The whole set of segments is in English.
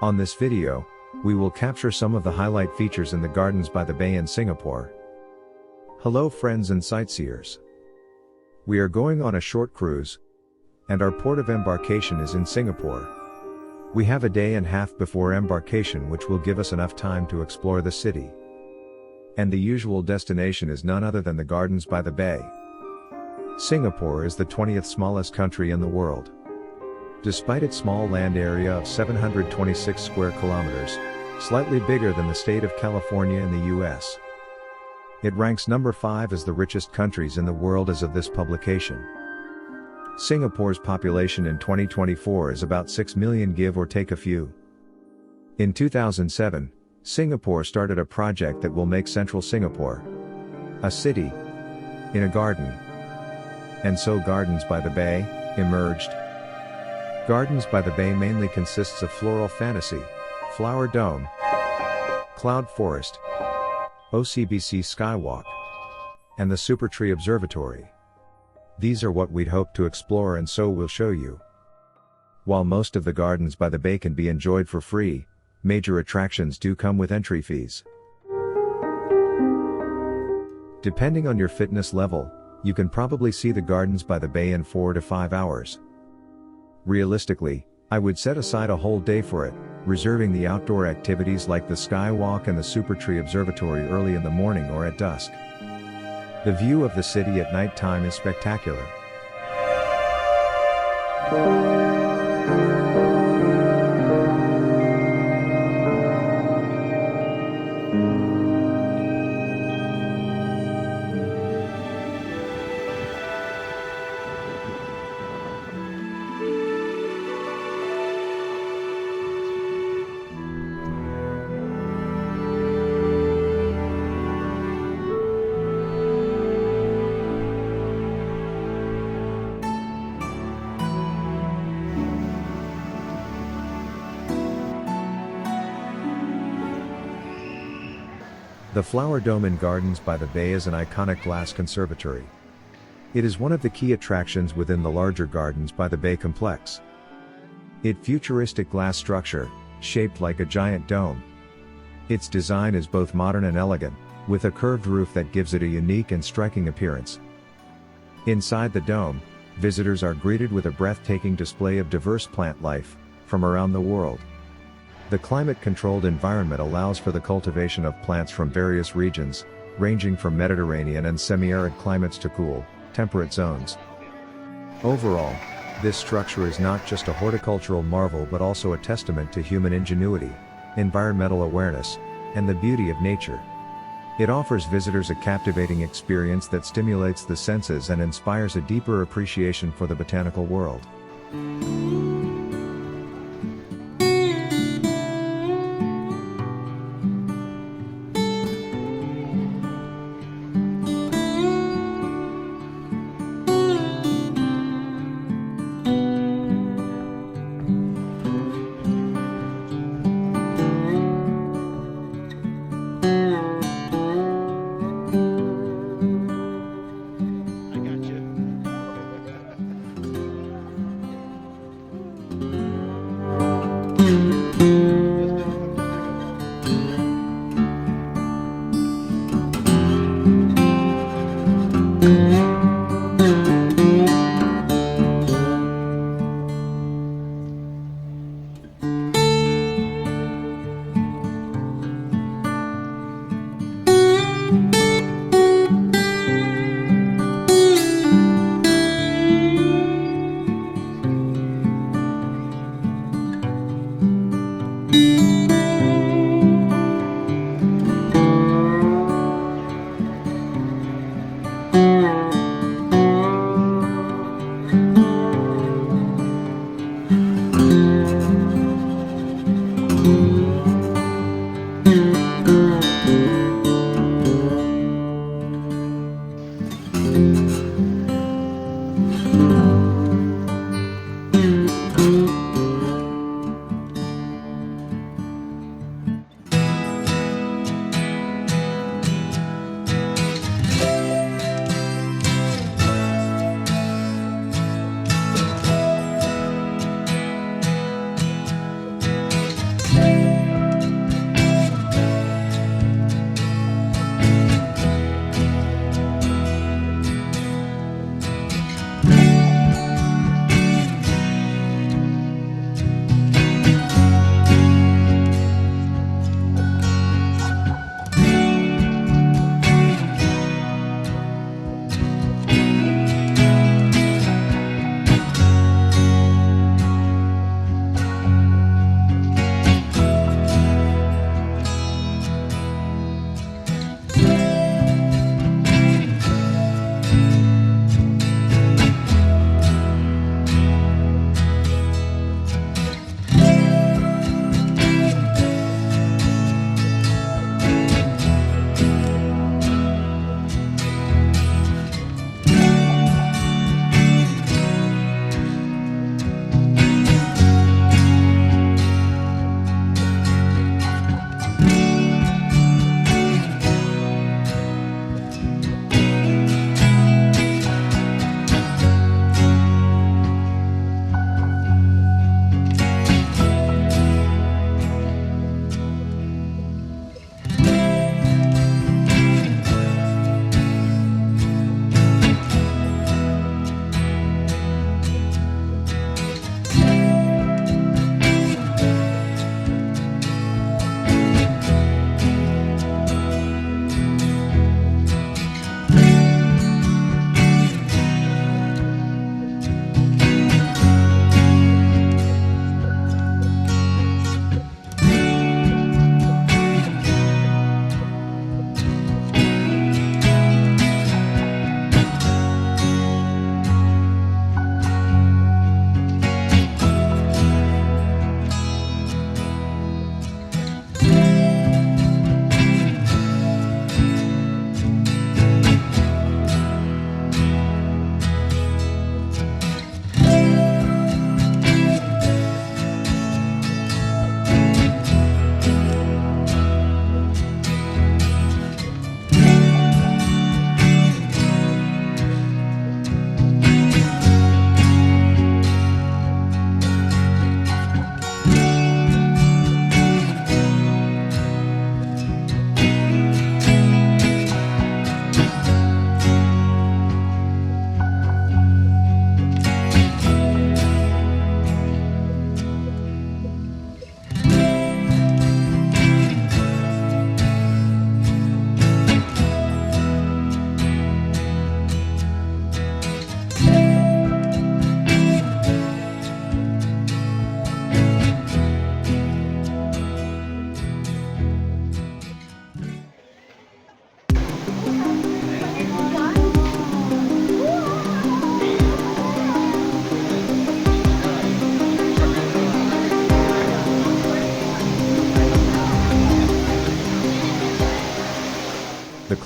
On this video, we will capture some of the highlight features in the Gardens by the Bay in Singapore. Hello friends and sightseers. We are going on a short cruise, and our port of embarkation is in Singapore. We have a day and a half before embarkation, which will give us enough time to explore the city. And the usual destination is none other than the Gardens by the Bay. Singapore is the 20th smallest country in the world. Despite its small land area of 726 square kilometers, slightly bigger than the state of California in the US. It ranks number 5 as the richest countries in the world as of this publication. Singapore's population in 2024 is about 6 million, give or take a few. In 2007, Singapore started a project that will make central Singapore a city in a garden. And so Gardens by the Bay emerged. Gardens by the Bay mainly consists of Floral Fantasy, Flower Dome, Cloud Forest, OCBC Skywalk, and the Supertree Observatory. These are what we'd hope to explore, and so we'll show you. While most of the Gardens by the Bay can be enjoyed for free, major attractions do come with entry fees. Depending on your fitness level, you can probably see the Gardens by the Bay in 4 to 5 hours. Realistically, I would set aside a whole day for it, reserving the outdoor activities like the Skywalk and the Supertree Observatory early in the morning or at dusk. The view of the city at night time is spectacular. The Flower Dome in Gardens by the Bay is an iconic glass conservatory. It is one of the key attractions within the larger Gardens by the Bay complex. Its futuristic glass structure, shaped like a giant dome. Its design is both modern and elegant, with a curved roof that gives it a unique and striking appearance. Inside the dome, visitors are greeted with a breathtaking display of diverse plant life from around the world. The climate-controlled environment allows for the cultivation of plants from various regions, ranging from Mediterranean and semi-arid climates to cool, temperate zones. Overall, this structure is not just a horticultural marvel but also a testament to human ingenuity, environmental awareness, and the beauty of nature. It offers visitors a captivating experience that stimulates the senses and inspires a deeper appreciation for the botanical world.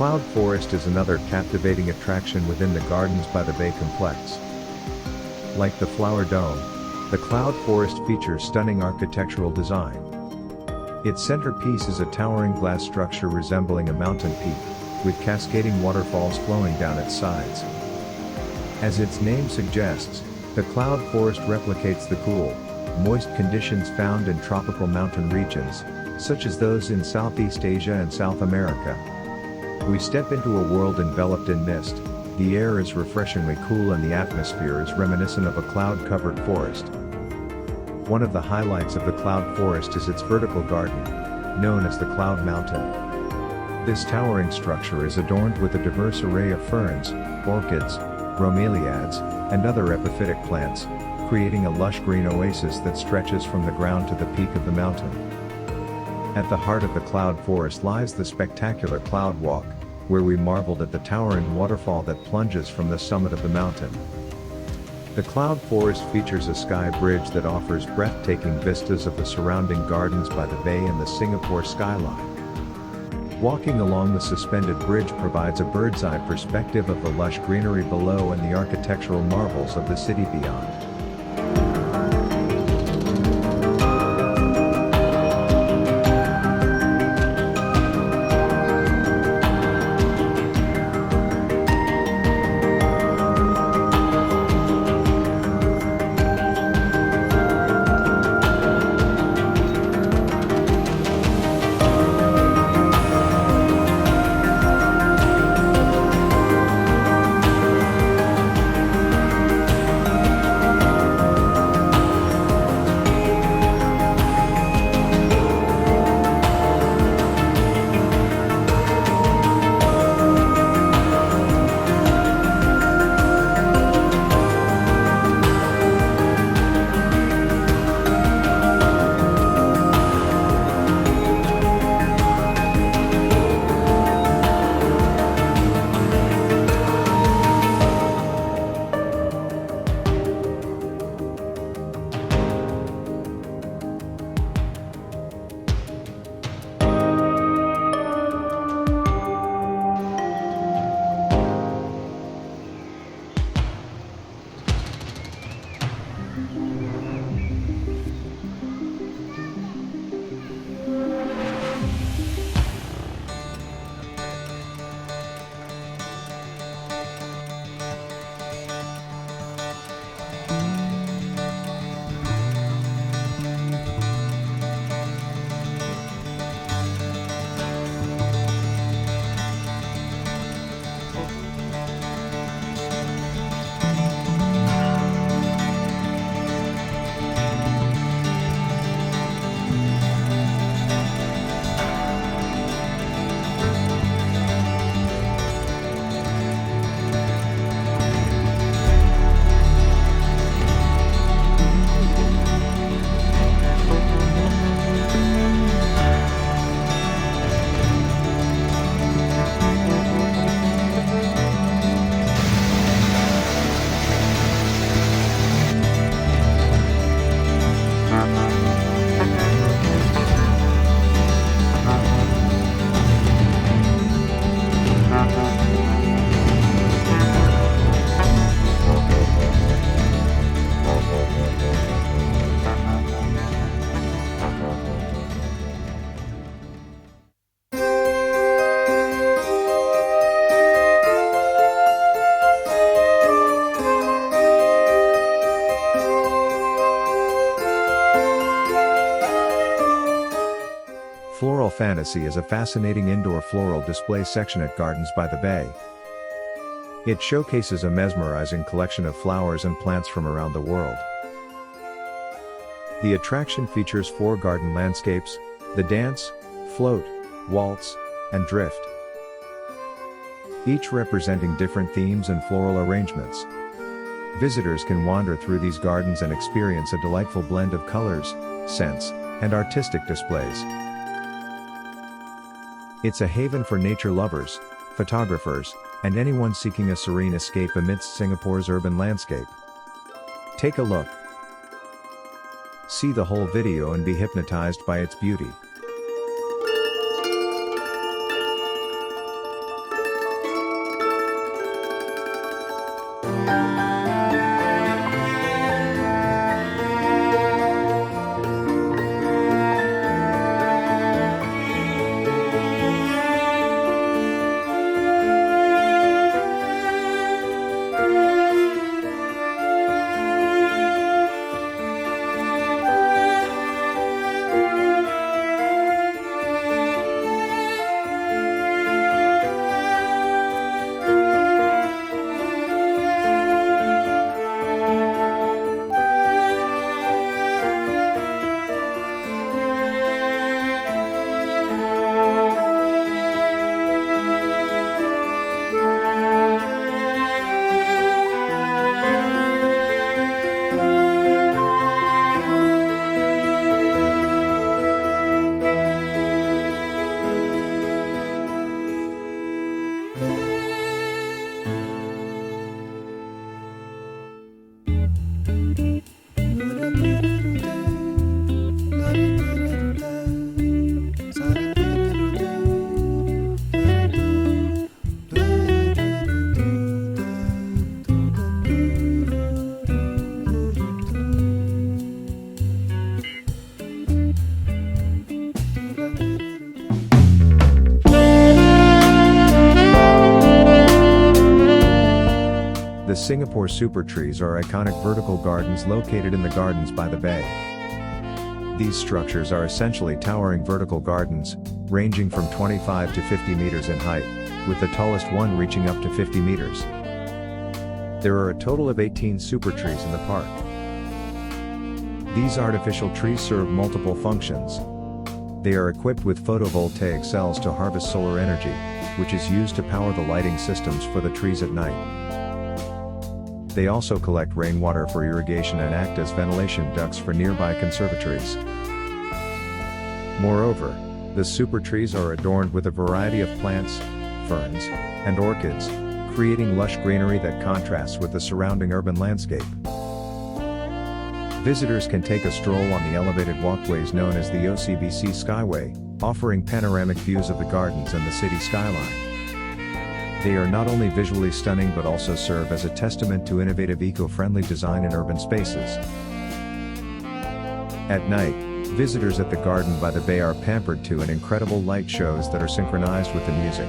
cloud forest is another captivating attraction within the Gardens by the Bay complex. Like the Flower Dome, the cloud forest features stunning architectural design. Its centerpiece is a towering glass structure resembling a mountain peak, with cascading waterfalls flowing down its sides. As its name suggests, the cloud forest replicates the cool, moist conditions found in tropical mountain regions, such as those in Southeast Asia and South America. We step into a world enveloped in mist. The air is refreshingly cool and the atmosphere is reminiscent of a cloud-covered forest. One of the highlights of the cloud forest is its vertical garden, known as the Cloud Mountain. This towering structure is adorned with a diverse array of ferns, orchids, bromeliads, and other epiphytic plants, creating a lush green oasis that stretches from the ground to the peak of the mountain. At the heart of the cloud forest lies the spectacular Cloud Walk, where we marveled at the towering waterfall that plunges from the summit of the mountain. The cloud forest features a sky bridge that offers breathtaking vistas of the surrounding gardens by the bay and the Singapore skyline. Walking along the suspended bridge provides a bird's-eye perspective of the lush greenery below and the architectural marvels of the city beyond. Floral Fantasy is a fascinating indoor floral display section at Gardens by the Bay. It showcases a mesmerizing collection of flowers and plants from around the world. The attraction features 4 garden landscapes: the dance, float, waltz, and drift, each representing different themes and floral arrangements. Visitors can wander through these gardens and experience a delightful blend of colors, scents, and artistic displays. It's a haven for nature lovers, photographers, and anyone seeking a serene escape amidst Singapore's urban landscape. Take a look. See the whole video and be hypnotized by its beauty. The Singapore Supertrees are iconic vertical gardens located in the gardens by the bay. These structures are essentially towering vertical gardens, ranging from 25 to 50 meters in height, with the tallest one reaching up to 50 meters. There are a total of 18 supertrees in the park. These artificial trees serve multiple functions. They are equipped with photovoltaic cells to harvest solar energy, which is used to power the lighting systems for the trees at night. They also collect rainwater for irrigation and act as ventilation ducts for nearby conservatories. Moreover, the supertrees are adorned with a variety of plants, ferns, and orchids, creating lush greenery that contrasts with the surrounding urban landscape. Visitors can take a stroll on the elevated walkways known as the OCBC Skyway, offering panoramic views of the gardens and the city skyline. They are not only visually stunning but also serve as a testament to innovative eco-friendly design in urban spaces. At night, visitors at the Garden by the Bay are pampered to an incredible light shows that are synchronized with the music.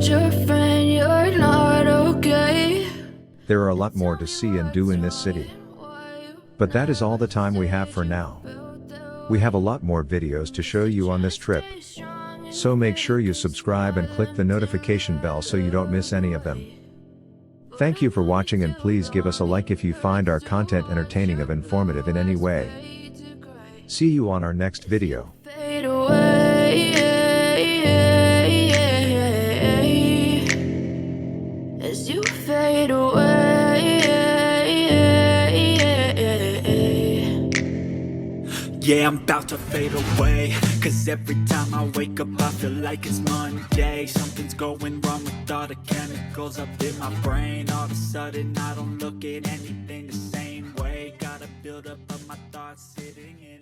Your friend, you're not okay. There are a lot more to see and do in this city. But that is all the time we have for now. We have a lot more videos to show you on this trip. So make sure you subscribe and click the notification bell so you don't miss any of them. Thank you for watching, and please give us a like if you find our content entertaining or informative in any way. See you on our next video. Fade away, as you fade away. Yeah, I'm about to fade away, cause every time I wake up I feel like it's Monday. Something's going wrong with all the chemicals up in my brain. All of a sudden I don't look at anything the same way. Gotta build up of my thoughts sitting in